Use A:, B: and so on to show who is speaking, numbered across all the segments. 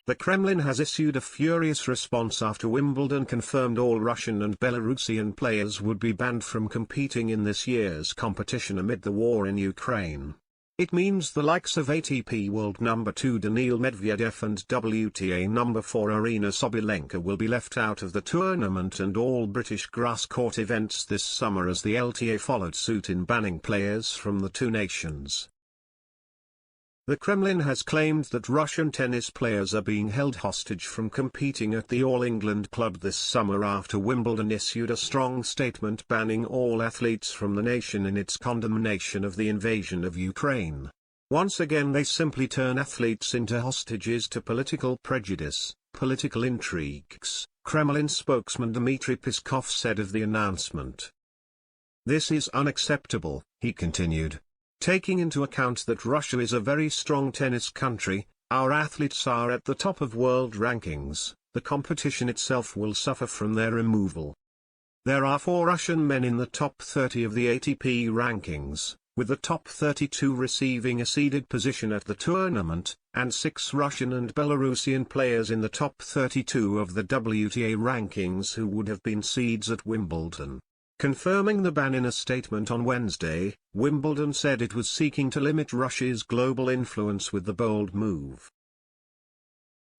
A: The Kremlin has issued a furious response after Wimbledon confirmed all Russian and Belarusian players would be banned from competing in this year's competition amid the war in Ukraine. It means the likes of ATP World number 2 Daniil Medvedev and WTA number 4 Aryna Sabalenka will be left out of the tournament and all British grass court events this summer, as the LTA followed suit in banning players from the two nations. The Kremlin has claimed that Russian tennis players are being held hostage from competing at the All England Club this summer after Wimbledon issued a strong statement banning all athletes from the nation in its condemnation of the invasion of Ukraine. Once again they simply turn athletes into hostages to political prejudice, political intrigues, Kremlin spokesman Dmitry Peskov said of the announcement. "This is unacceptable," he continued. "Taking into account that Russia is a very strong tennis country, our athletes are at the top of world rankings, the competition itself will suffer from their removal. There are 4 Russian men in the top 30 of the ATP rankings, with the top 32 receiving a seeded position at the tournament, and 6 Russian and Belarusian players in the top 32 of the WTA rankings who would have been seeds at Wimbledon." Confirming the ban in a statement on Wednesday, Wimbledon said it was seeking to limit Russia's global influence with the bold move.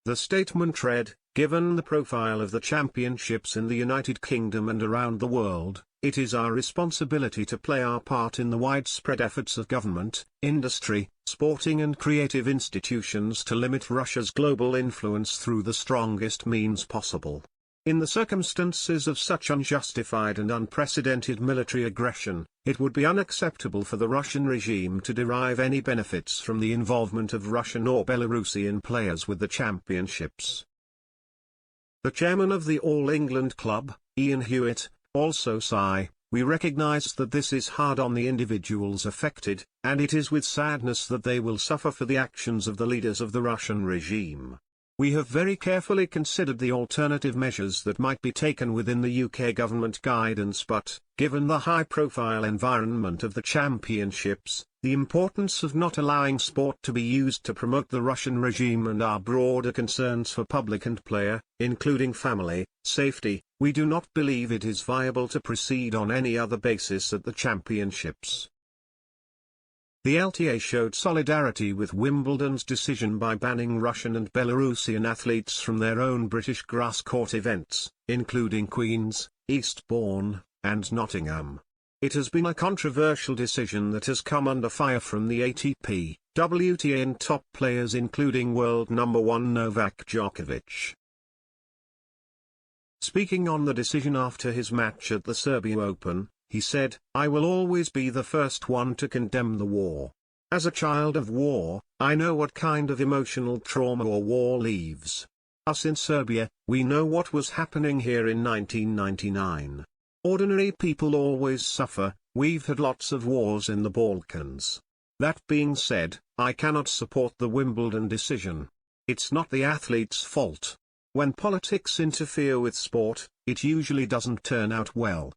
A: The statement read, "Given the profile of the championships in the United Kingdom and around the world, it is our responsibility to play our part in the widespread efforts of government, industry, sporting and creative institutions to limit Russia's global influence through the strongest means possible. In the circumstances of such unjustified and unprecedented military aggression, it would be unacceptable for the Russian regime to derive any benefits from the involvement of Russian or Belarusian players with the championships." The chairman of the All England Club, Ian Hewitt, also said, "We recognise that this is hard on the individuals affected, and it is with sadness that they will suffer for the actions of the leaders of the Russian regime. We have very carefully considered the alternative measures that might be taken within the UK government guidance, but, given the high-profile environment of the championships, the importance of not allowing sport to be used to promote the Russian regime and our broader concerns for public and player, including family, safety, we do not believe it is viable to proceed on any other basis at the championships." The LTA showed solidarity with Wimbledon's decision by banning Russian and Belarusian athletes from their own British grass court events, including Queen's, Eastbourne, and Nottingham. It has been a controversial decision that has come under fire from the ATP, WTA and top players including world number 1 Novak Djokovic. Speaking on the decision after his match at the Serbia Open, he said, "I will always be the first one to condemn the war. As a child of war, I know what kind of emotional trauma war leaves. Us in Serbia, we know what was happening here in 1999. Ordinary people always suffer, we've had lots of wars in the Balkans. That being said, I cannot support the Wimbledon decision. It's not the athlete's fault. When politics interfere with sport, it usually doesn't turn out well."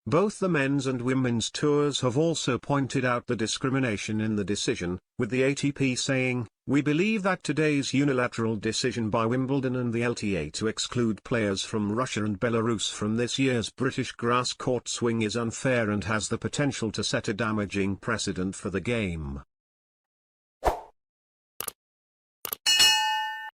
A: Both the men's and women's tours have also pointed out the discrimination in the decision, with the ATP saying, "We believe that today's unilateral decision by Wimbledon and the LTA to exclude players from Russia and Belarus from this year's British grass court swing is unfair and has the potential to set a damaging precedent for the game."